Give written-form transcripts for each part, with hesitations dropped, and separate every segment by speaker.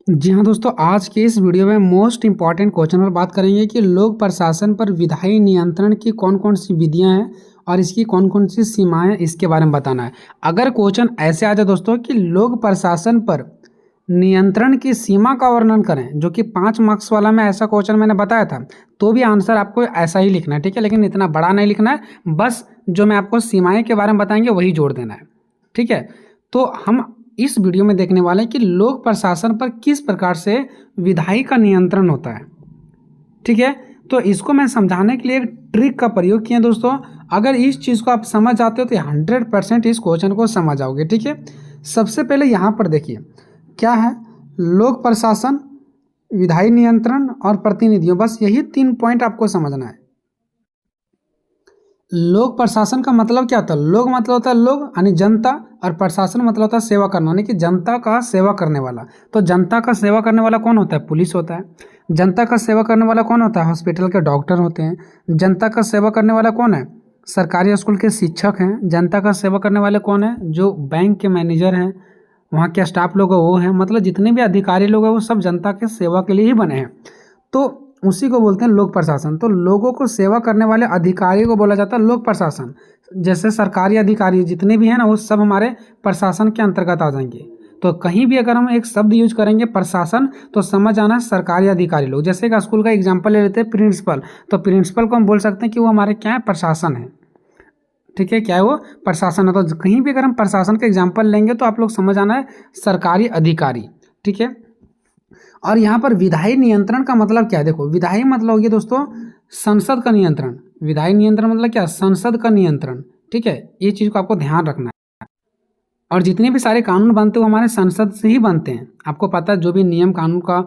Speaker 1: जी हाँ दोस्तों, आज के इस वीडियो में मोस्ट इम्पॉर्टेंट क्वेश्चन पर बात करेंगे कि लोक प्रशासन पर विधायी नियंत्रण की कौन कौन सी विधियां हैं और इसकी कौन कौन सी सीमाएं हैं, इसके बारे में बताना है। अगर क्वेश्चन ऐसे आ जाए दोस्तों कि लोक प्रशासन पर नियंत्रण की सीमा का वर्णन करें, जो कि 5 मार्क्स वाला में ऐसा क्वेश्चन मैंने बताया था, तो भी आंसर आपको ऐसा ही लिखना है, ठीक है। लेकिन इतना बड़ा नहीं लिखना है, बस जो मैं आपको सीमाएं के बारे में बताएंगे वही जोड़ देना है, ठीक है। तो हम इस वीडियो में देखने वाले हैं कि लोक प्रशासन पर किस प्रकार से विधायी का नियंत्रण होता है, ठीक है। तो इसको मैं समझाने के लिए एक ट्रिक का प्रयोग किया दोस्तों। अगर इस चीज़ को आप समझ जाते हो तो 100% इस क्वेश्चन को समझ आओगे, ठीक है। सबसे पहले यहाँ पर देखिए क्या है, लोक प्रशासन, विधायी नियंत्रण और प्रतिनिधियों, बस यही 3 पॉइंट आपको समझना है। लोक प्रशासन का मतलब क्या होता है? लोक मतलब होता है लोग यानी जनता, और प्रशासन मतलब होता है सेवा करना, यानी कि जनता का सेवा करने वाला। तो जनता का सेवा करने वाला कौन होता है? पुलिस होता है। जनता का सेवा करने वाला कौन होता है? हॉस्पिटल के डॉक्टर होते हैं। जनता का सेवा करने वाला कौन है? सरकारी स्कूल के शिक्षक हैं। जनता का सेवा करने वाले कौन है? जो बैंक के मैनेजर हैं, वहाँ के स्टाफ लोग हैं वो हैं। मतलब जितने भी अधिकारी लोग हैं वो सब जनता के सेवा के लिए ही बने हैं। तो उसी को बोलते हैं लोक प्रशासन। तो लोगों को सेवा करने वाले अधिकारी को बोला जाता है लोक प्रशासन। जैसे सरकारी अधिकारी जितने भी हैं ना, वो सब हमारे प्रशासन के अंतर्गत आ जाएंगे। तो कहीं भी अगर हम एक शब्द यूज करेंगे प्रशासन, तो समझ आना सरकारी अधिकारी लोग। जैसे एक स्कूल का एग्जाम्पल ले लेते हैं, प्रिंसिपल। तो प्रिंसिपल को हम बोल सकते हैं कि वो हमारे क्या है? प्रशासन है, ठीक है। क्या है वो? प्रशासन है। तो कहीं भी अगर हम प्रशासन का एग्जाम्पल लेंगे तो आप लोग समझ आना है सरकारी अधिकारी, ठीक है। और यहाँ पर विधायी नियंत्रण का मतलब क्या है? देखो, विधायी मतलब हो गया दोस्तों संसद का नियंत्रण। विधायी नियंत्रण मतलब क्या? संसद का नियंत्रण, ठीक है। ये चीज़ को आपको ध्यान रखना है। और जितने भी सारे कानून बनते हैं वो हमारे संसद से ही बनते हैं। आपको पता है, जो भी नियम कानून का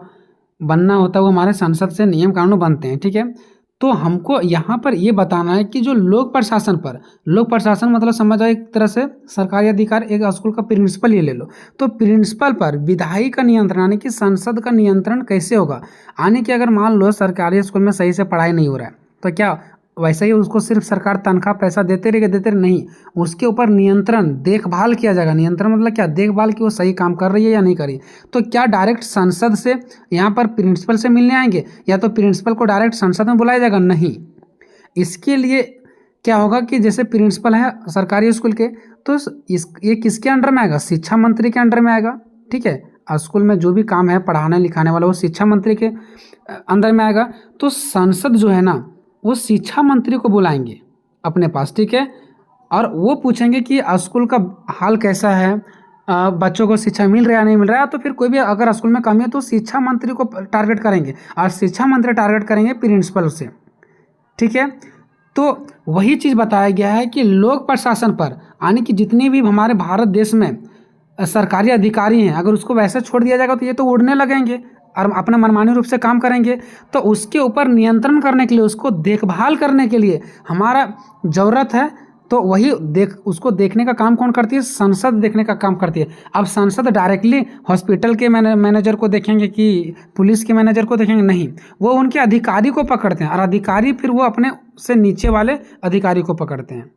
Speaker 1: बनना होता है वो हमारे संसद से नियम कानून बनते हैं, ठीक है। तो हमको यहाँ पर ये बताना है कि जो लोक प्रशासन पर, लोक प्रशासन मतलब समझ आओ एक तरह से सरकारी अधिकार। एक स्कूल का प्रिंसिपल ये ले लो, तो प्रिंसिपल पर विधायी का नियंत्रण यानी कि संसद का नियंत्रण कैसे होगा? यानी कि अगर मान लो सरकारी स्कूल में सही से पढ़ाई नहीं हो रहा है, तो क्या वैसे ही उसको सिर्फ सरकार तनख्वाह पैसा देते रहेगी? नहीं, उसके ऊपर नियंत्रण देखभाल किया जाएगा। नियंत्रण मतलब क्या? देखभाल कि वो सही काम कर रही है या नहीं कर रही। तो क्या डायरेक्ट संसद से यहाँ पर प्रिंसिपल से मिलने आएंगे, या तो प्रिंसिपल को डायरेक्ट संसद में बुलाया जाएगा? नहीं। इसके लिए क्या होगा कि जैसे प्रिंसिपल है सरकारी स्कूल के, तो ये किसके अंडर में आएगा? शिक्षा मंत्री के अंडर में आएगा, ठीक है। स्कूल में जो भी काम है पढ़ाने लिखाने वाला, वो शिक्षा मंत्री के अंदर में आएगा। तो संसद जो है ना, वो शिक्षा मंत्री को बुलाएंगे अपने पास, ठीक है। और वो पूछेंगे कि स्कूल का हाल कैसा है, बच्चों को शिक्षा मिल रहा है नहीं मिल रहा है। तो फिर कोई भी अगर स्कूल में कमी है तो शिक्षा मंत्री को टारगेट करेंगे, और शिक्षा मंत्री टारगेट करेंगे प्रिंसिपल से, ठीक है। तो वही चीज़ बताया गया है कि लोक प्रशासन पर, यानी कि जितने भी हमारे भारत देश में सरकारी अधिकारी हैं, अगर उसको वैसे छोड़ दिया जाएगा तो ये तो उड़ने लगेंगे और अपने मनमानी रूप से काम करेंगे। तो उसके ऊपर नियंत्रण करने के लिए, उसको देखभाल करने के लिए हमारा ज़रूरत है। तो वही उसको देखने का काम कौन करती है? संसद देखने का काम करती है। अब संसद डायरेक्टली हॉस्पिटल के मैनेजर को देखेंगे कि पुलिस के मैनेजर को देखेंगे? नहीं, वो उनके अधिकारी को पकड़ते हैं, और अधिकारी फिर वो अपने से नीचे वाले अधिकारी को पकड़ते हैं,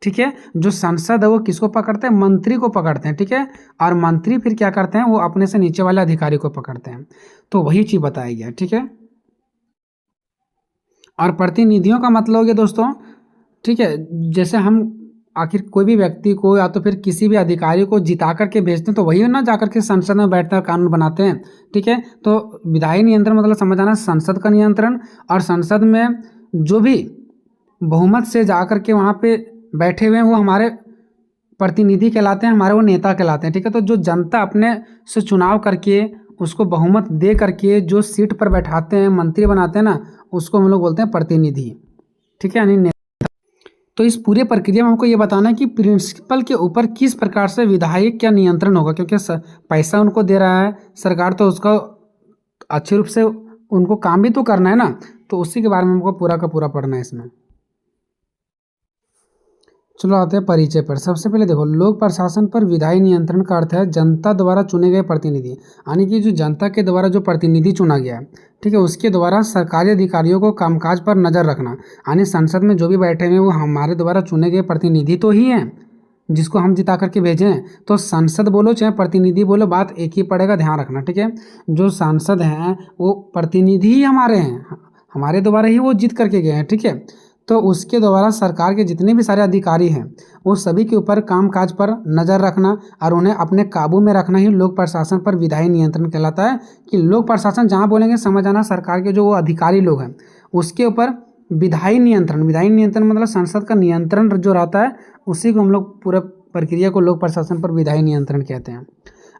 Speaker 1: ठीक है। जो संसद है वो किसको पकड़ते हैं? मंत्री को पकड़ते हैं, ठीक है। और मंत्री फिर क्या करते हैं? वो अपने से नीचे वाले अधिकारी को पकड़ते हैं। तो वही चीज़ बताई गया, ठीक है। और प्रतिनिधियों का मतलब हो गया दोस्तों, ठीक है। जैसे हम आखिर कोई भी व्यक्ति को या तो फिर किसी भी अधिकारी को जिता करके भेजते हैं, तो वही ना जाकर के संसद में बैठते हैं, कानून बनाते हैं, ठीक है। तो विधायी नियंत्रण मतलब समझ आना संसद का नियंत्रण। और संसद में जो भी बहुमत से जाकर के वहाँ पे बैठे हुए हैं वो हमारे प्रतिनिधि कहलाते हैं, हमारे वो नेता कहलाते हैं, ठीक है। तो जो जनता अपने से चुनाव करके उसको बहुमत दे करके जो सीट पर बैठाते हैं, मंत्री बनाते हैं ना, उसको हम लोग बोलते हैं प्रतिनिधि, ठीक है, यानी। तो इस पूरे प्रक्रिया में हमको ये बताना है कि प्रिंसिपल के ऊपर किस प्रकार से विधायक क्या नियंत्रण होगा, क्योंकि पैसा उनको दे रहा है सरकार, तो उसका अच्छे रूप से उनको काम भी तो करना है ना। तो उसी के बारे में हमको पूरा का पूरा पढ़ना है इसमें। चलो आते हैं परिचय पर। सबसे पहले देखो, लोक प्रशासन पर विधायी नियंत्रण का अर्थ है जनता द्वारा चुने गए प्रतिनिधि, यानी कि जो जनता के द्वारा जो प्रतिनिधि चुना गया है, ठीक है, उसके द्वारा सरकारी अधिकारियों को कामकाज पर नज़र रखना। यानी संसद में जो भी बैठे हुए हैं वो हमारे द्वारा चुने गए प्रतिनिधि तो ही हैं, जिसको हम जिता करके भेजें, तो सांसद बोलो चाहे प्रतिनिधि बोलो, बात एक ही पड़ेगा, ध्यान रखना, ठीक है। जो सांसद हैं वो प्रतिनिधि ही हमारे हैं, हमारे द्वारा ही वो जीत करके गए हैं, ठीक है। तो उसके द्वारा सरकार के जितने भी सारे अधिकारी हैं वो सभी के ऊपर कामकाज पर नज़र रखना और उन्हें अपने काबू में रखना ही लोक प्रशासन पर विधायी नियंत्रण कहलाता है। कि लोक प्रशासन जहाँ बोलेंगे समझ आना, सरकार के जो वो अधिकारी लोग हैं उसके ऊपर विधायी नियंत्रण मतलब संसद का नियंत्रण जो रहता है, उसी को हम लोग पूरा प्रक्रिया को लोक प्रशासन पर विधायी नियंत्रण कहते हैं।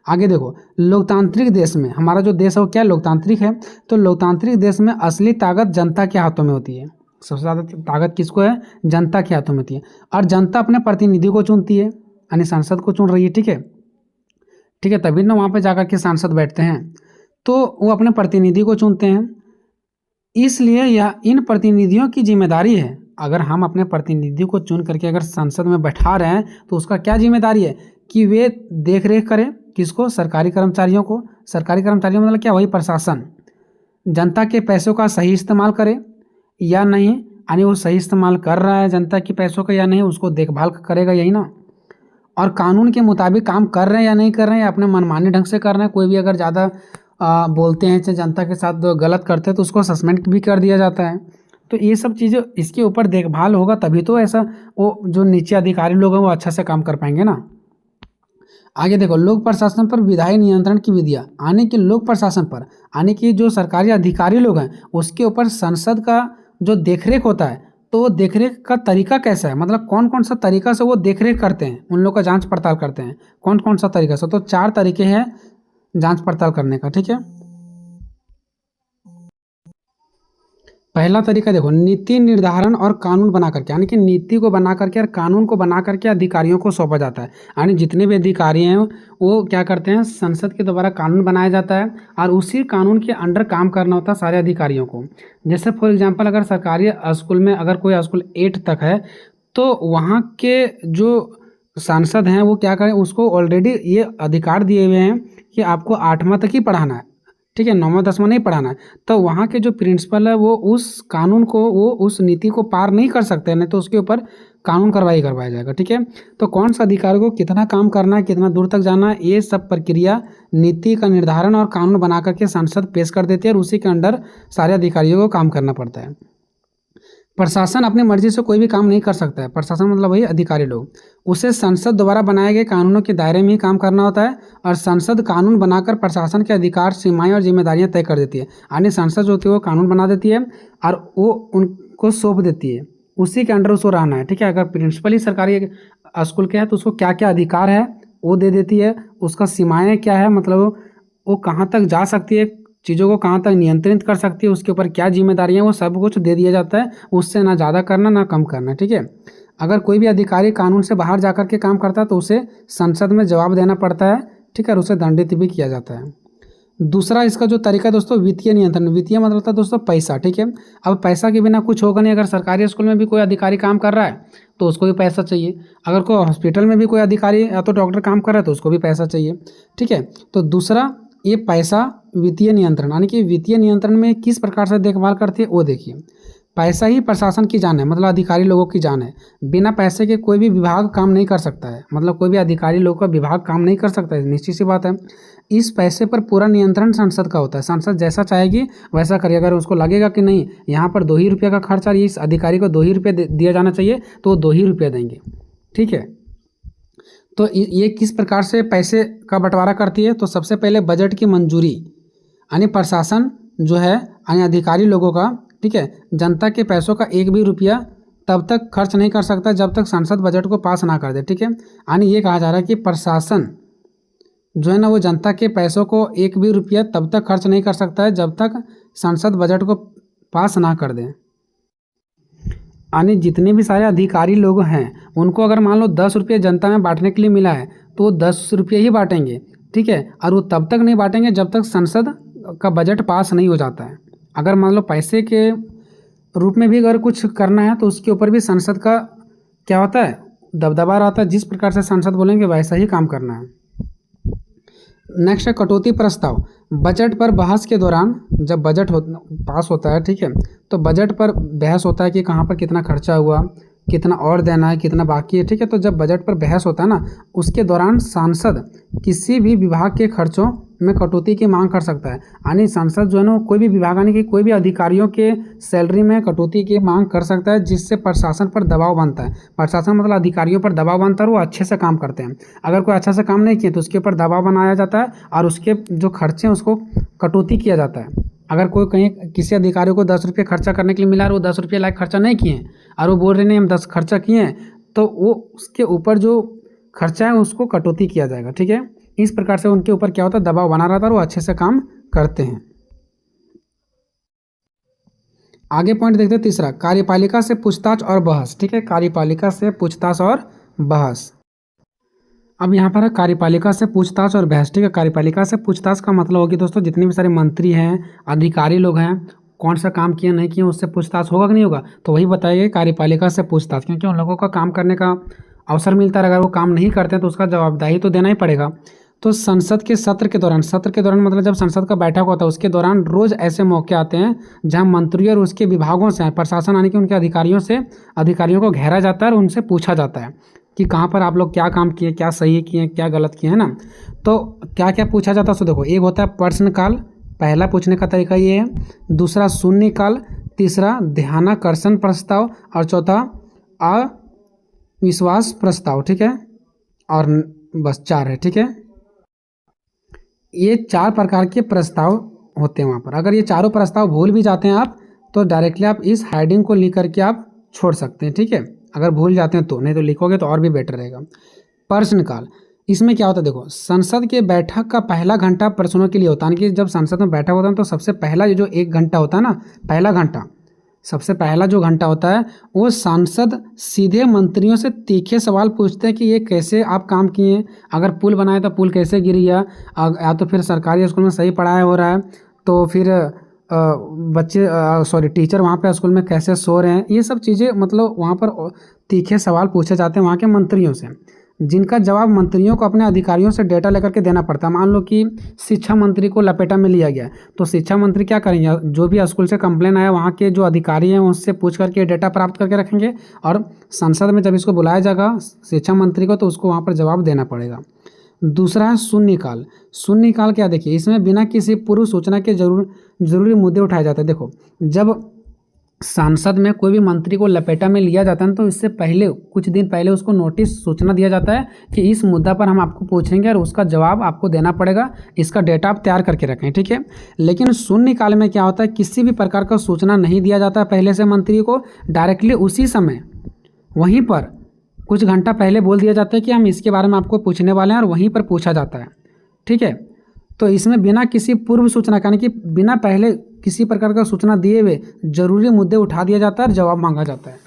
Speaker 1: आगे देखो, लोकतांत्रिक देश में, हमारा जो देश है वो क्या लोकतांत्रिक है, तो लोकतांत्रिक देश में असली ताकत जनता के हाथों में होती है। सबसे ज़्यादा ताकत किसको है, जनता के हाथों में होती है। और जनता अपने प्रतिनिधि को चुनती है, यानी सांसद को चुन रही है, ठीक है, ठीक है, तभी ना वहाँ पे जाकर के सांसद बैठते हैं, तो वो अपने प्रतिनिधि को चुनते हैं। इसलिए यह इन प्रतिनिधियों की जिम्मेदारी है, अगर हम अपने प्रतिनिधि को चुन करके अगर संसद में बैठा रहे हैं तो उसका क्या जिम्मेदारी है कि वे देख रेख करें, किसको, सरकारी कर्मचारियों को। सरकारी कर्मचारियों मतलब क्या, वही प्रशासन, जनता के पैसों का सही इस्तेमाल करे या नहीं, यानी वो सही इस्तेमाल कर रहा है जनता के पैसों का या नहीं, उसको देखभाल करेगा, यही ना। और कानून के मुताबिक काम कर रहे हैं या नहीं कर रहे हैं, अपने मनमाने ढंग से कर रहे हैं। कोई भी अगर ज़्यादा बोलते हैं चाहे जनता के साथ गलत करते हैं तो उसको सस्पेंड भी कर दिया जाता है। तो ये सब चीज़ें, इसके ऊपर देखभाल होगा तभी तो ऐसा वो जो नीचे अधिकारी लोग हैं वो अच्छा से काम कर पाएंगे ना। आगे देखो, लोक प्रशासन पर विधायी नियंत्रण की विधियाँ, आने की लोक प्रशासन पर आने की जो सरकारी अधिकारी लोग हैं उसके ऊपर संसद का जो देखरेख होता है, तो वो देखरेख का तरीका कैसा है, मतलब कौन कौन सा तरीका से वो देखरेख करते हैं, उन लोग का जांच पड़ताल करते हैं, कौन कौन सा तरीका से। तो 4 तरीके हैं जांच पड़ताल करने का, ठीक है। पहला तरीका देखो, नीति निर्धारण और कानून बना करके, यानी कि नीति को बना करके और कानून को बना करके अधिकारियों को सौंपा जाता है। यानी जितने भी अधिकारी हैं वो क्या करते हैं, संसद के द्वारा कानून बनाया जाता है और उसी कानून के अंडर काम करना होता है सारे अधिकारियों को। जैसे फॉर एग्जांपल, अगर सरकारी स्कूल में अगर कोई स्कूल 8 तक है तो वहाँ के जो सांसद हैं वो क्या करें, उसको ऑलरेडी ये अधिकार दिए हुए हैं कि आपको 8वां तक ही पढ़ाना है, ठीक है, 9वां 10वां नहीं पढ़ाना है। तो वहाँ के जो प्रिंसिपल है वो उस कानून को, वो उस नीति को पार नहीं कर सकते, नहीं तो उसके ऊपर कानून कार्रवाई करवाया जाएगा, ठीक है। तो कौन सा अधिकारी को कितना काम करना है, कितना दूर तक जाना है, ये सब प्रक्रिया नीति का निर्धारण और कानून बना करके संसद पेश कर देती है और उसी के अंडर सारे अधिकारियों को काम करना पड़ता है। प्रशासन अपनी मर्जी से कोई भी काम नहीं कर सकता है, प्रशासन मतलब वही अधिकारी लोग, उसे संसद द्वारा बनाए गए कानूनों के दायरे में ही काम करना होता है और संसद कानून बनाकर प्रशासन के अधिकार, सीमाएं और जिम्मेदारियां तय कर देती है। यानी संसद जो होती है वो कानून बना देती है और वो उनको सौंप देती है, उसी के अंडर उसको रहना है, ठीक है। अगर प्रिंसिपल ही सरकारी स्कूल के है तो उसको क्या क्या अधिकार है वो दे देती है, उसका सीमाएँ क्या है, मतलब वो कहाँ तक जा सकती है, चीज़ों को कहाँ तक नियंत्रित कर सकती है, उसके ऊपर क्या जिम्मेदारियाँ, वो सब कुछ दे दिया जाता है, उससे ना ज़्यादा करना ना कम करना, ठीक है। अगर कोई भी अधिकारी कानून से बाहर जाकर के काम करता है तो उसे संसद में जवाब देना पड़ता है, ठीक है, और उसे दंडित भी किया जाता है। दूसरा इसका जो तरीका है दोस्तों, वित्तीय नियंत्रण। वित्तीय मतलब होता है दोस्तों पैसा, ठीक है। अब पैसा के बिना कुछ होगा नहीं। अगर सरकारी स्कूल में भी कोई अधिकारी काम कर रहा है तो उसको भी पैसा चाहिए, अगर कोई हॉस्पिटल में भी कोई अधिकारी या तो डॉक्टर काम कर रहा है तो उसको भी पैसा चाहिए, ठीक है। तो दूसरा ये पैसा वित्तीय नियंत्रण, यानी कि वित्तीय नियंत्रण में किस प्रकार से देखभाल करती है वो देखिए। पैसा ही प्रशासन की जान है, मतलब अधिकारी लोगों की जान है। बिना पैसे के कोई भी विभाग काम नहीं कर सकता है, मतलब कोई भी अधिकारी लोगों का विभाग काम नहीं कर सकता है, निश्चित सी बात है। इस पैसे पर पूरा नियंत्रण संसद का होता है, संसद जैसा चाहेगी वैसा करिए। अगर उसको लगेगा कि नहीं यहाँ पर 2 ही रुपये का खर्चा, इस अधिकारी को 2 ही रुपये दिया जाना चाहिए तो वो 2 ही रुपये देंगे, ठीक है। तो ये किस प्रकार से पैसे का बंटवारा करती है, तो सबसे पहले बजट की मंजूरी, यानी प्रशासन जो है यानी अधिकारी लोगों का, ठीक है, जनता के पैसों का 1 भी रुपया तब तक खर्च नहीं कर सकता जब तक संसद बजट को पास ना कर दे, ठीक है। यानी ये कहा जा रहा है कि प्रशासन जो है ना वो जनता के पैसों को 1 भी रुपया तब तक खर्च नहीं कर सकता है जब तक संसद बजट को पास ना कर दे। यानी जितने भी सारे अधिकारी लोग हैं उनको अगर मान लो 10 रुपये जनता में बांटने के लिए मिला है तो वो 10 रुपये ही बांटेंगे, ठीक है, और वो तब तक नहीं बांटेंगे जब तक संसद का बजट पास नहीं हो जाता है। अगर मान लो पैसे के रूप में भी अगर कुछ करना है तो उसके ऊपर भी संसद का क्या होता है, दबदबा रहता है, जिस प्रकार से संसद बोलेंगे वैसा ही काम करना है। नेक्स्ट है कटौती प्रस्ताव। बजट पर बहस के दौरान जब बजट पास होता है, ठीक है, तो बजट पर बहस होता है कि कहाँ पर कितना खर्चा हुआ, कितना और देना है, कितना बाकी है, ठीक है। तो जब बजट पर बहस होता है ना, उसके दौरान सांसद किसी भी विभाग के खर्चों में कटौती की मांग कर सकता है। यानी सांसद जो है ना, कोई भी विभाग यानी कि कोई भी अधिकारियों के सैलरी में कटौती की मांग कर सकता है, जिससे प्रशासन पर दबाव बनता है। प्रशासन मतलब अधिकारियों पर दबाव बनता है और वो अच्छे से काम करते हैं। अगर कोई अच्छा से काम नहीं किए तो उसके ऊपर दबाव बनाया जाता है और उसके जो खर्चे हैं उसको कटौती किया जाता है। अगर कोई कहीं किसी अधिकारी को 10 रुपये खर्चा करने के लिए मिला और वो 10 रुपये लायक खर्चा नहीं किए हैं और वो बोल रहे नहीं हम 10 खर्चा किए हैं, तो वो उसके ऊपर जो खर्चा है उसको कटौती किया जाएगा, ठीक है। इस प्रकार से उनके ऊपर क्या होता है, दबाव बना रहता है और वो अच्छे से काम करते हैं। आगे पॉइंट देखते हैं तीसरा, कार्यपालिका से पूछताछ और बहस, ठीक है। कार्यपालिका से पूछताछ और बहस। अब यहाँ पर है कार्यपालिका से पूछताछ और बहस, ठीक है। कार्यपालिका से पूछताछ का मतलब होगी दोस्तों, जितने भी सारे मंत्री हैं, अधिकारी लोग हैं, कौन सा काम किया नहीं किया उससे पूछताछ होगा कि नहीं होगा, तो वही बताइए कार्यपालिका से पूछताछ, क्योंकि उन लोगों का काम करने का अवसर मिलता है। अगर वो काम नहीं करते तो उसका जवाबदेही तो देना ही पड़ेगा। तो संसद के सत्र के दौरान मतलब जब संसद का बैठक होता है उसके दौरान रोज़ ऐसे मौके आते हैं जहां मंत्री और उसके विभागों से, प्रशासन यानी कि उनके अधिकारियों को घेरा जाता है और उनसे पूछा जाता है कि कहाँ पर आप लोग क्या काम किए, क्या सही किए, क्या गलत किए, है ना। तो क्या क्या पूछा जाता है सो देखो, एक होता है प्रश्नकाल, पहला पूछने का तरीका ये है। दूसरा शून्यकाल, तीसरा ध्यानाकर्षण प्रस्ताव और चौथा अविश्वास प्रस्ताव, ठीक है। और बस 4 है, ठीक है। ये 4 प्रकार के प्रस्ताव होते हैं वहाँ पर। अगर ये चारों प्रस्ताव भूल भी जाते हैं आप तो डायरेक्टली आप इस हेडिंग को लिख करके आप छोड़ सकते हैं, ठीक है। अगर भूल जाते हैं तो, नहीं तो लिखोगे तो और भी बेटर रहेगा। प्रश्नकाल, इसमें क्या होता है देखो, संसद के बैठक का पहला घंटा प्रश्नों के लिए होता है कि जब संसद में बैठक होता है तो सबसे पहला जो 1 घंटा होता है ना, पहला घंटा, सबसे पहला जो घंटा होता है वो सांसद सीधे मंत्रियों से तीखे सवाल पूछते हैं कि ये कैसे आप काम किए, अगर पुल बनाए तो पुल कैसे गिरी, या तो फिर सरकारी स्कूल में सही पढ़ाया हो रहा है तो फिर टीचर वहाँ पे स्कूल में कैसे सो रहे हैं। ये सब चीज़ें मतलब वहाँ पर तीखे सवाल पूछे जाते हैं वहाँ के मंत्रियों से, जिनका जवाब मंत्रियों को अपने अधिकारियों से डेटा लेकर के देना पड़ता है। मान लो कि शिक्षा मंत्री को लपेटा में लिया गया, तो शिक्षा मंत्री क्या करेंगे, जो भी स्कूल से कंप्लेन आया वहाँ के जो अधिकारी हैं उससे पूछ करके डेटा प्राप्त करके रखेंगे और संसद में जब इसको बुलाया जाएगा शिक्षा मंत्री को तो उसको वहाँ पर जवाब देना पड़ेगा। दूसरा है शून्यकाल। शून्यकाल क्या, देखिए इसमें बिना किसी पूर्व सूचना के जरूरी मुद्दे उठाए जाते हैं। देखो जब सांसद में कोई भी मंत्री को लपेटा में लिया जाता है तो इससे पहले कुछ दिन पहले उसको नोटिस सूचना दिया जाता है कि इस मुद्दा पर हम आपको पूछेंगे और उसका जवाब आपको देना पड़ेगा, इसका डेटा आप तैयार करके रखें, ठीक है। लेकिन शून्यकाल में क्या होता है, किसी भी प्रकार का सूचना नहीं दिया जाता पहले से मंत्री को, डायरेक्टली उसी समय वहीं पर कुछ घंटा पहले बोल दिया जाता है कि हम इसके बारे में आपको पूछने वाले हैं और वहीं पर पूछा जाता है, ठीक है। तो इसमें बिना किसी पूर्व सूचना यानी कि बिना पहले किसी प्रकार का सूचना दिए हुए जरूरी मुद्दे उठा दिया जाता है और जवाब मांगा जाता है,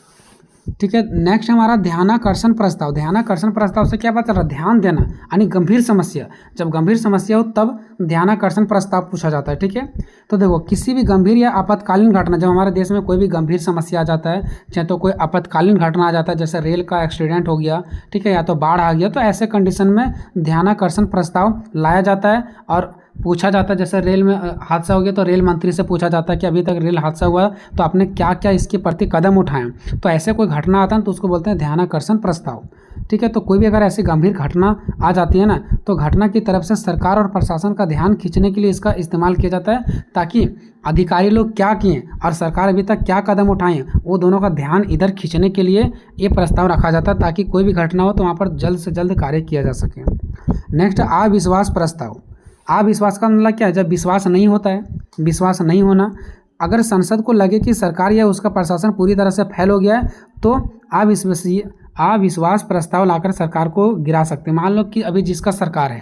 Speaker 1: ठीक है। नेक्स्ट हमारा ध्यानाकर्षण प्रस्ताव। ध्यानाकर्षण प्रस्ताव से क्या पता चल रहा है, ध्यान देना यानी गंभीर समस्या, जब गंभीर समस्या हो तब ध्यानाकर्षण प्रस्ताव पूछा जाता है, ठीक है। तो देखो किसी भी गंभीर या आपातकालीन घटना, जब हमारे देश में कोई भी गंभीर समस्या आ जाता है, चाहे तो कोई आपातकालीन घटना आ जाता है जैसे रेल का एक्सीडेंट हो गया, ठीक है, या तो बाढ़ आ गया, तो ऐसे कंडीशन में ध्यानाकर्षण प्रस्ताव लाया जाता है और पूछा जाता है। जैसे रेल में हादसा हो गया तो रेल मंत्री से पूछा जाता है कि अभी तक रेल हादसा हुआ तो आपने क्या क्या इसके प्रति कदम उठाए। तो ऐसे कोई घटना आता है तो उसको बोलते हैं ध्यानाकर्षण प्रस्ताव, ठीक है। तो कोई भी अगर ऐसी गंभीर घटना आ जाती है ना तो घटना की तरफ से सरकार और प्रशासन का ध्यान खींचने के लिए इसका इस्तेमाल किया जाता है, ताकि अधिकारी लोग क्या किए और सरकार अभी तक क्या कदम उठाए वो दोनों का ध्यान इधर खींचने के लिए ये प्रस्ताव रखा जाता है, ताकि कोई भी घटना हो तो वहाँ पर जल्द से जल्द कार्य किया जा सके। नेक्स्ट अविश्वास प्रस्ताव। अविश्वास का मतलब क्या है, जब विश्वास नहीं होता है, विश्वास नहीं होना, अगर संसद को लगे कि सरकार या उसका प्रशासन पूरी तरह से फेल हो गया है तो अविश्वास प्रस्ताव लाकर सरकार को गिरा सकते हैं। मान लो कि अभी जिसका सरकार है,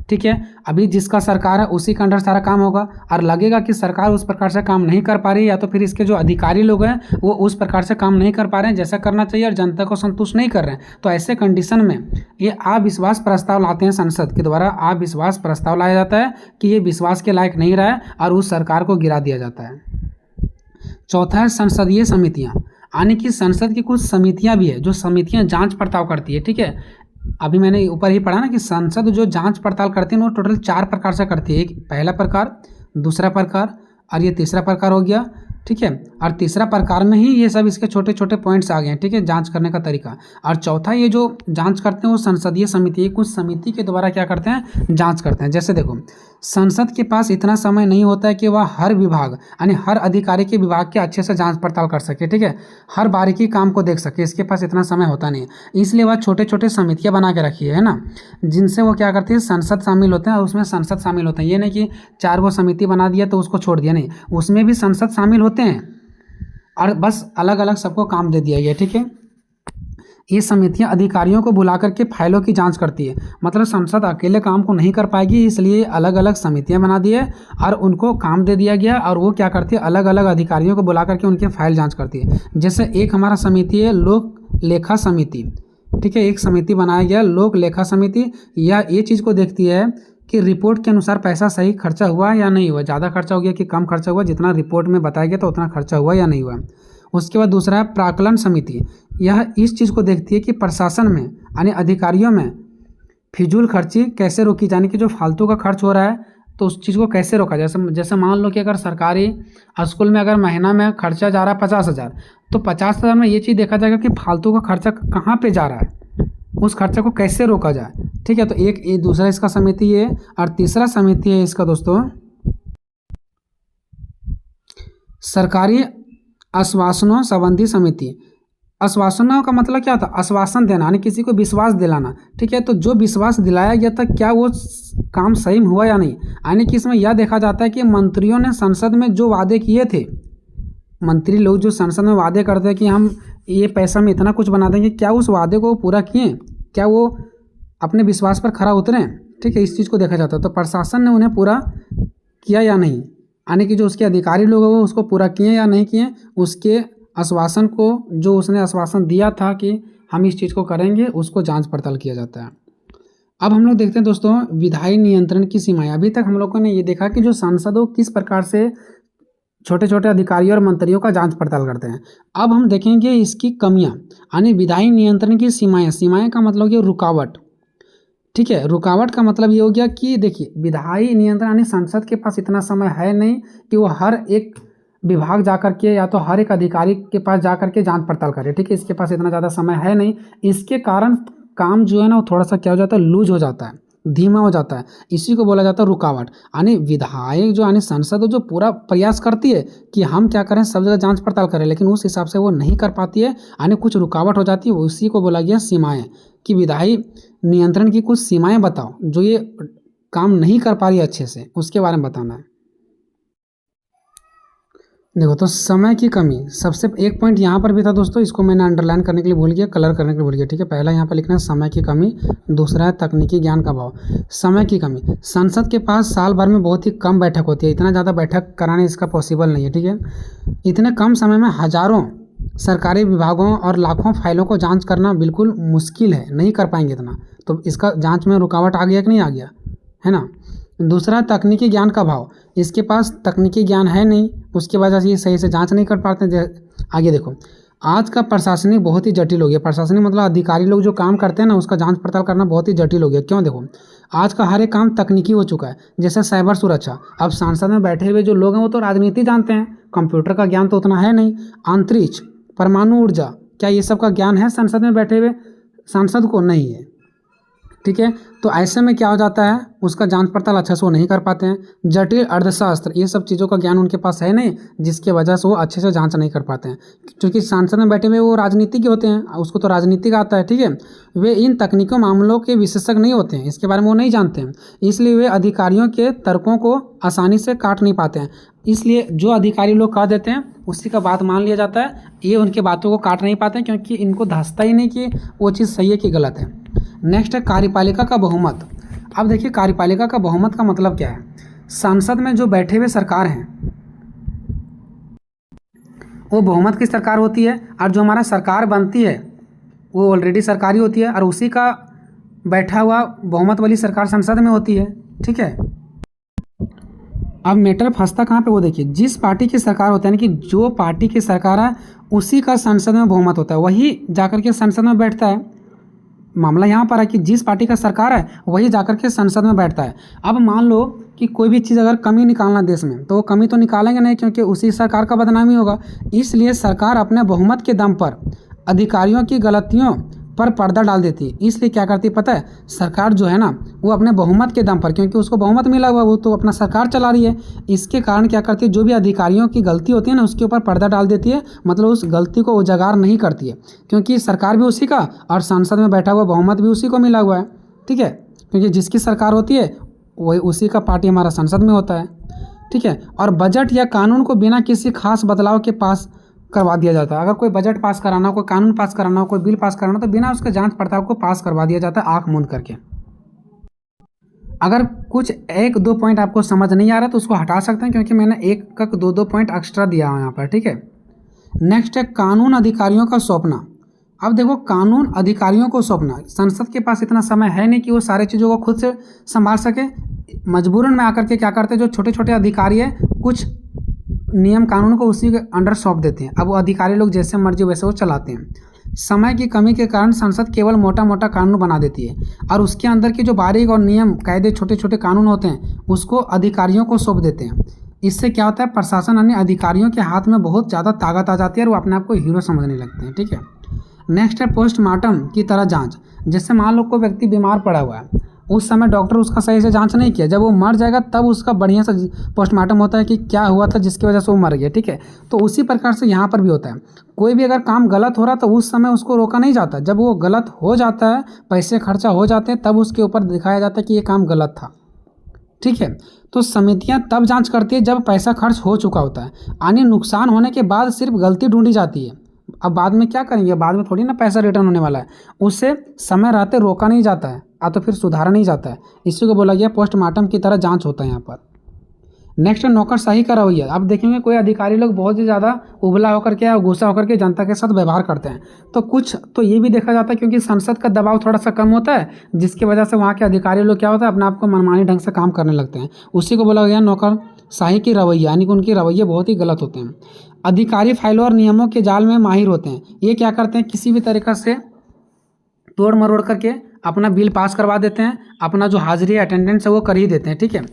Speaker 1: ठीक है, अभी जिसका सरकार है उसी के अंडर सारा काम होगा और लगेगा कि सरकार उस प्रकार से काम नहीं कर पा रही है, या तो फिर इसके जो अधिकारी लोग हैं वो उस प्रकार से काम नहीं कर पा रहे हैं जैसा करना चाहिए और जनता को संतुष्ट नहीं कर रहे हैं, तो ऐसे कंडीशन में ये अविश्वास प्रस्ताव लाते हैं, संसद के द्वारा अविश्वास प्रस्ताव लाया जाता है कि ये विश्वास के लायक नहीं रहा है और उस सरकार को गिरा दिया जाता है। चौथा है संसदीय समितियाँ, यानी कि संसद की कुछ समितियां भी है जो समितियां जांच पड़ताल करती है, ठीक है। अभी मैंने ऊपर ही पढ़ा ना कि संसद जो जांच पड़ताल करती है वो टोटल 4 प्रकार से करती है। एक पहला प्रकार, दूसरा प्रकार और ये तीसरा प्रकार हो गया, ठीक है। और तीसरा प्रकार में ही ये सब इसके छोटे छोटे पॉइंट्स आ गए हैं, ठीक है, जांच करने का तरीका। और चौथा ये जो जांच करते हैं वो संसदीय समिति, कुछ समिति के द्वारा क्या करते हैं, जांच करते हैं। जैसे देखो, संसद के पास इतना समय नहीं होता है कि वह हर विभाग यानी हर अधिकारी के विभाग के अच्छे से जांच पड़ताल कर सके, ठीक है, हर बारीकी काम को देख सके, इसके पास इतना समय होता नहीं है। इसलिए वह छोटे छोटे समितियाँ बना के रखी है ना, जिनसे वो क्या करती है, संसद शामिल होते हैं और उसमें संसद शामिल होते हैं। ये नहीं कि 4 गो समिति बना दिया तो उसको छोड़ दिया, नहीं, उसमें भी संसद शामिल होते हैं और बस अलग अलग सबको काम दे दिया गया, ठीक है। ये समितियां अधिकारियों को बुला करके फाइलों की जांच करती है, मतलब संसद अकेले काम को नहीं कर पाएगी, इसलिए अलग अलग समितियां बना दी है और उनको काम दे दिया गया और वो क्या करती है, अलग अलग अधिकारियों को बुला करके उनके फाइल जांच करती है। जैसे एक हमारा समिति है लोक लेखा समिति, ठीक है, एक समिति बनाया गया लोक लेखा समिति, या ये चीज़ को देखती है कि रिपोर्ट के अनुसार पैसा सही खर्चा हुआ या नहीं हुआ, ज़्यादा खर्चा हो गया कि कम खर्चा हुआ, जितना रिपोर्ट में बताया गया तो उतना खर्चा हुआ या नहीं हुआ। उसके बाद दूसरा है प्राक्कलन समिति, यह इस चीज़ को देखती है कि प्रशासन में यानी अधिकारियों में फिजूल खर्ची कैसे रोकी जाने की, जो फालतू का खर्च हो रहा है तो उस चीज़ को कैसे रोका। जैसे मान लो कि अगर सरकारी स्कूल में अगर महीना में खर्चा जा रहा है 50,000, तो 50,000 में ये चीज़ देखा जाएगा कि फालतू का खर्चा कहाँ पे जा रहा है, उस खर्चे को कैसे रोका जाए, ठीक है। तो एक दूसरा इसका समिति है। और तीसरा समिति है इसका दोस्तों सरकारी आश्वासनों संबंधी समिति। आश्वासनों का मतलब क्या होता है, आश्वासन देना यानी किसी को विश्वास दिलाना, ठीक है। तो जो विश्वास दिलाया गया था क्या वो काम सही हुआ या नहीं, यानी कि इसमें यह देखा जाता है कि मंत्रियों ने संसद में जो वादे किए थे, मंत्री लोग जो संसद में वादे करते हैं कि हम ये पैसा में इतना कुछ बना देंगे, क्या उस वादे को पूरा किए, क्या वो अपने विश्वास पर खरा उतरे, ठीक है, इस चीज़ को देखा जाता है। तो प्रशासन ने उन्हें पूरा किया या नहीं, यानी कि जो उसके अधिकारी लोग हैं वो उसको पूरा किए या नहीं किए, उसके आश्वासन को, जो उसने आश्वासन दिया था कि हम इस चीज़ को करेंगे, उसको जांच पड़ताल किया जाता है। अब हम लोग देखते हैं दोस्तों विधायी नियंत्रण की सीमाएं। अभी तक हम लोगों ने ये देखा कि जो सांसद हो किस प्रकार से छोटे छोटे अधिकारियों और मंत्रियों का जांच पड़ताल करते हैं। अब हम देखेंगे इसकी कमियां, यानी विधायी नियंत्रण की सीमाएं। सीमाएं का मतलब ये रुकावट, ठीक है। रुकावट का मतलब ये हो गया कि देखिए विधायी नियंत्रण यानी संसद के पास इतना समय है नहीं कि वो हर एक विभाग जाकर के या तो हर एक अधिकारी के पास जाकर के जांच पड़ताल करे, ठीक है, इसके पास इतना ज़्यादा समय है नहीं। इसके कारण काम जो है ना वो थोड़ा सा क्या हो जाता है, लूज हो जाता है, धीमा हो जाता है। इसी को बोला जाता है रुकावट। यानी विधायक जो यानी संसद जो पूरा प्रयास करती है कि हम क्या करें, सब जगह जांच पड़ताल करें, लेकिन उस हिसाब से वो नहीं कर पाती है, यानी कुछ रुकावट हो जाती है। उसी को बोला गया सीमाएं, कि विधायी नियंत्रण की कुछ सीमाएं बताओ जो ये काम नहीं कर पा रही अच्छे से, उसके बारे में बताना है। देखो तो समय की कमी, सबसे एक पॉइंट यहाँ पर भी था दोस्तों, इसको मैंने अंडरलाइन करने के लिए भूल गया, कलर करने के लिए भूल गया, ठीक है। पहला यहाँ पर लिखना है समय की कमी, दूसरा है तकनीकी ज्ञान का अभाव। समय की कमी, संसद के पास साल भर में बहुत ही कम बैठक होती है, इतना ज़्यादा बैठक कराने इसका पॉसिबल नहीं है, ठीक है। इतने कम समय में हजारों सरकारी विभागों और लाखों फाइलों को जांच करना बिल्कुल मुश्किल है, नहीं कर पाएंगे इतना। तो इसका जांच में रुकावट आ गया कि नहीं आ गया, है ना। दूसरा तकनीकी ज्ञान का अभाव, इसके पास तकनीकी ज्ञान है नहीं, उसकी वजह से ये सही से जांच नहीं कर पाते। आगे देखो, आज का प्रशासनिक बहुत ही जटिल हो गया। प्रशासनिक मतलब अधिकारी लोग जो काम करते हैं ना, उसका जांच पड़ताल करना बहुत ही जटिल हो गया। क्यों, देखो आज का हर एक काम तकनीकी हो चुका है। जैसे साइबर सुरक्षा, अब सांसद में बैठे हुए जो लोग हैं वो तो राजनीति जानते हैं, कंप्यूटर का ज्ञान तो उतना है नहीं। अंतरिक्ष, परमाणु ऊर्जा, क्या ये सब का ज्ञान है संसद में बैठे हुए सांसद को? नहीं है, ठीक है। तो ऐसे में क्या हो जाता है, उसका जांच पड़ताल अच्छे से वो नहीं कर पाते हैं। जटिल अर्थशास्त्र, ये सब चीज़ों का ज्ञान उनके पास है नहीं, जिसके वजह से वो अच्छे से जांच नहीं कर पाते हैं। क्योंकि सांसद में बैठे हुए वो राजनीति के होते हैं, उसको तो राजनीति का आता है, ठीक है। वे इन तकनीकों मामलों के विशेषज्ञ नहीं होते हैं, इसके बारे में वो नहीं जानते हैं, इसलिए वे अधिकारियों के तर्कों को आसानी से काट नहीं पाते हैं। इसलिए जो अधिकारी लोग कह देते हैं उसी का बात मान लिया जाता है, ये उनके बातों को काट नहीं पाते हैं, क्योंकि इनको धंसता ही नहीं कि वो चीज़ सही है कि गलत है। नेक्स्ट है कार्यपालिका का बहुमत। अब देखिए कार्यपालिका का बहुमत का मतलब क्या है। संसद में जो बैठे हुए सरकार हैं वो बहुमत की सरकार होती है, और जो हमारा सरकार बनती है वो ऑलरेडी सरकारी होती है, और उसी का बैठा हुआ बहुमत वाली सरकार संसद में होती है, ठीक है। अब मैटर फंसता कहाँ पे, वो देखिए, जिस पार्टी की सरकार होता है, यानी कि जो पार्टी की सरकार है उसी का संसद में बहुमत होता है, वही जाकर के संसद में बैठता है, मामला यहाँ पर है कि जिस पार्टी का सरकार है वही जाकर के संसद में बैठता है। अब मान लो कि कोई भी चीज़ अगर कमी निकालना देश में, तो वो कमी तो निकालेंगे नहीं, क्योंकि उसी सरकार का बदनामी होगा। इसलिए सरकार अपने बहुमत के दम पर अधिकारियों की गलतियों पर पर्दा डाल देती है। इसलिए क्या करती है पता है, सरकार जो है ना वो अपने बहुमत के दम पर, क्योंकि उसको बहुमत मिला हुआ, वो तो अपना सरकार चला रही है, इसके कारण क्या करती है, जो भी अधिकारियों की गलती होती है ना उसके ऊपर पर्दा डाल देती है, मतलब उस गलती को उजागर नहीं करती है, क्योंकि सरकार भी उसी का और संसद में बैठा हुआ बहुमत भी उसी को मिला हुआ है। ठीक है, क्योंकि जिसकी सरकार होती है वही उसी का पार्टी हमारा संसद में होता है। ठीक है, और बजट या कानून को बिना किसी खास बदलाव के पास करवा दिया जाता है। अगर कोई बजट पास कराना हो, कोई कानून पास कराना हो, कोई बिल पास कराना हो, तो बिना उसके जांच पड़ताल को पास करवा दिया जाता है, आंख मूंद करके। अगर कुछ 1-2 पॉइंट आपको समझ नहीं आ रहा तो उसको हटा सकते हैं, क्योंकि मैंने 1-2 पॉइंट एक्स्ट्रा दिया है यहाँ पर। ठीक है, नेक्स्ट है कानून अधिकारियों का सौंपना। अब देखो, कानून अधिकारियों को सौंपना, संसद के पास इतना समय है नहीं कि वो सारी चीज़ों को खुद से संभाल सके। मजबूरन में आकर के क्या करते हैं, जो छोटे छोटे अधिकारी है कुछ नियम कानून को उसी के अंडर सौंप देते हैं। अब वो अधिकारी लोग जैसे मर्जी वैसे वो चलाते हैं। समय की कमी के कारण संसद केवल मोटा मोटा कानून बना देती है, और उसके अंदर की जो बारीक और नियम कायदे छोटे छोटे कानून होते हैं उसको अधिकारियों को सौंप देते हैं। इससे क्या होता है, प्रशासन अन्य अधिकारियों के हाथ में बहुत ज़्यादा ताकत आ जाती है और वो अपने आप को हीरो समझने लगते हैं। ठीक है, नेक्स्ट है पोस्टमार्टम की तरह जाँच। जैसे मान लो कोई व्यक्ति बीमार पड़ा हुआ है, उस समय डॉक्टर उसका सही से जांच नहीं किया, जब वो मर जाएगा तब उसका बढ़िया सा पोस्टमार्टम होता है कि क्या हुआ था जिसकी वजह से वो मर गया। ठीक है, तो उसी प्रकार से यहाँ पर भी होता है। कोई भी अगर काम गलत हो रहा तो उस समय उसको रोका नहीं जाता, जब वो गलत हो जाता है, पैसे खर्चा हो जाते हैं, तब उसके ऊपर दिखाया जाता है कि ये काम गलत था। ठीक है, तो समितियां तब जांच करती है जब पैसा खर्च हो चुका होता है, यानी नुकसान होने के बाद सिर्फ गलती ढूंढी जाती है। अब बाद में क्या करेंगे, बाद में थोड़ी ना पैसा रिटर्न होने वाला है, उससे समय रहते रोका नहीं जाता है, तो फिर सुधारा नहीं जाता है। इसी को बोला गया पोस्टमार्टम की तरह जांच होता है यहाँ पर। नेक्स्ट है नौकरशाही का रवैया। अब देखेंगे कोई अधिकारी लोग बहुत ही ज़्यादा उबला होकर के या गुस्सा होकर के जनता के साथ व्यवहार करते हैं, तो कुछ तो ये भी देखा जाता है क्योंकि संसद का दबाव थोड़ा सा कम होता है, जिसकी वजह से वहाँ के अधिकारी लोग क्या होता है, अपने आप को मनमानी ढंग से काम करने लगते हैं। उसी को बोला गया नौकरशाही की रवैया, यानी कि उनके रवैये बहुत ही गलत होते हैं। अधिकारी फाइलों और नियमों के जाल में माहिर होते हैं। ये क्या करते हैं, किसी भी तरीक़ा से तोड़ मरोड़ करके अपना बिल पास करवा देते हैं, अपना जो हाजिरी अटेंडेंस है वो कर ही देते हैं। ठीक है,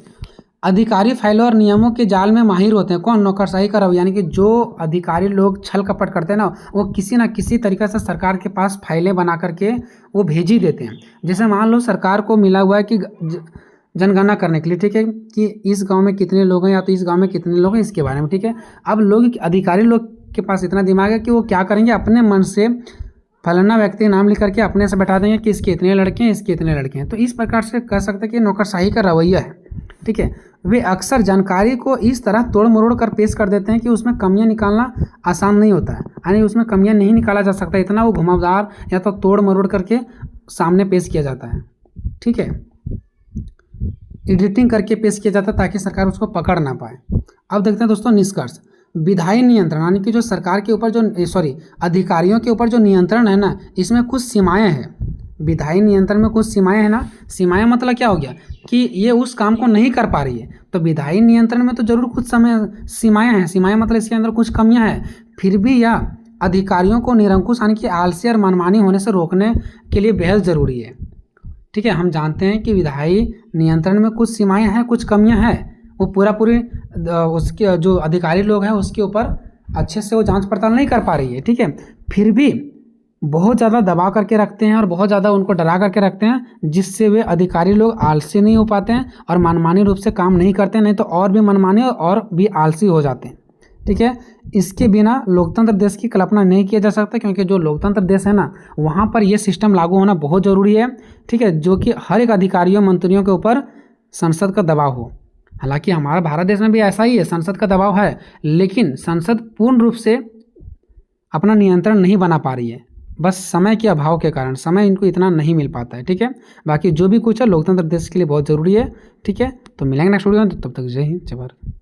Speaker 1: अधिकारी फाइलों और नियमों के जाल में माहिर होते हैं। कौन, नौकरशाही का रवैया, यानी कि जो अधिकारी लोग छल कपट करते हैं ना, वो किसी ना किसी तरीके से सरकार के पास फाइलें बना करके वो भेज ही देते हैं। जैसे मान लो सरकार को मिला हुआ है कि जनगणना करने के लिए, ठीक है, कि इस गांव में कितने लोग हैं या तो इस गांव में कितने लोग हैं इसके बारे में। ठीक है, अब लोग, अधिकारी लोग के पास इतना दिमाग है कि वो क्या करेंगे, अपने मन से फलाना व्यक्ति नाम लिख करके अपने से बैठा देंगे कि इसके इतने लड़के हैं, इसके इतने लड़के हैं। तो इस प्रकार से कह सकते हैं कि नौकरशाही का रवैया है। ठीक है, वे अक्सर जानकारी को इस तरह तोड़ मरोड़ कर पेश कर देते हैं कि उसमें कमियां निकालना आसान नहीं होता है, यानी उसमें कमियां नहीं निकाला जा सकता, इतना वो घुमावदार या तो तोड़ मरोड़ करके सामने पेश किया जाता है। ठीक है, एडिटिंग करके पेश किया जाता है ताकि सरकार उसको पकड़ ना पाए। अब देखते हैं दोस्तों निष्कर्ष। विधायी नियंत्रण, यानी कि जो सरकार के ऊपर जो अधिकारियों के ऊपर जो नियंत्रण है ना, इसमें कुछ सीमाएं हैं। विधायी नियंत्रण में कुछ सीमाएं हैं ना, सीमाएं मतलब क्या हो गया कि ये उस काम को नहीं कर पा रही है, तो विधायी नियंत्रण में तो जरूर कुछ सीमाएं हैं। सीमाएं मतलब इसके अंदर कुछ कमियां हैं, फिर भी यह अधिकारियों को निरंकुश यानी कि आलसी और मनमानी होने से रोकने के लिए बेहद ज़रूरी है। ठीक है, हम जानते हैं कि विधायी नियंत्रण में कुछ सीमाएं हैं, कुछ कमियां हैं, वो पूरी उसके जो अधिकारी लोग हैं उसके ऊपर अच्छे से वो जांच पड़ताल नहीं कर पा रही है। ठीक है, फिर भी बहुत ज़्यादा दबा करके रखते हैं और बहुत ज़्यादा उनको डरा करके रखते हैं, जिससे वे अधिकारी लोग आलसी नहीं हो पाते हैं और मनमानी रूप से काम नहीं करते, नहीं तो और भी मनमानी और भी आलसी हो जाते हैं। ठीक है, इसके बिना लोकतंत्र देश की कल्पना नहीं किया जा सकता, क्योंकि जो लोकतंत्र देश है ना, वहाँ पर ये सिस्टम लागू होना बहुत ज़रूरी है। ठीक है, जो कि हर एक अधिकारियों मंत्रियों के ऊपर संसद का दबाव हो। हालांकि हमारा भारत देश में भी ऐसा ही है, संसद का दबाव है, लेकिन संसद पूर्ण रूप से अपना नियंत्रण नहीं बना पा रही है, बस समय के अभाव के कारण समय इनको इतना नहीं मिल पाता है। ठीक है, बाकी जो भी कुछ है लोकतंत्र देश के लिए बहुत ज़रूरी है। ठीक है, तो मिलेंगे नेक्स्ट वीडियो में, तब तक जय हिंद, जय भारत।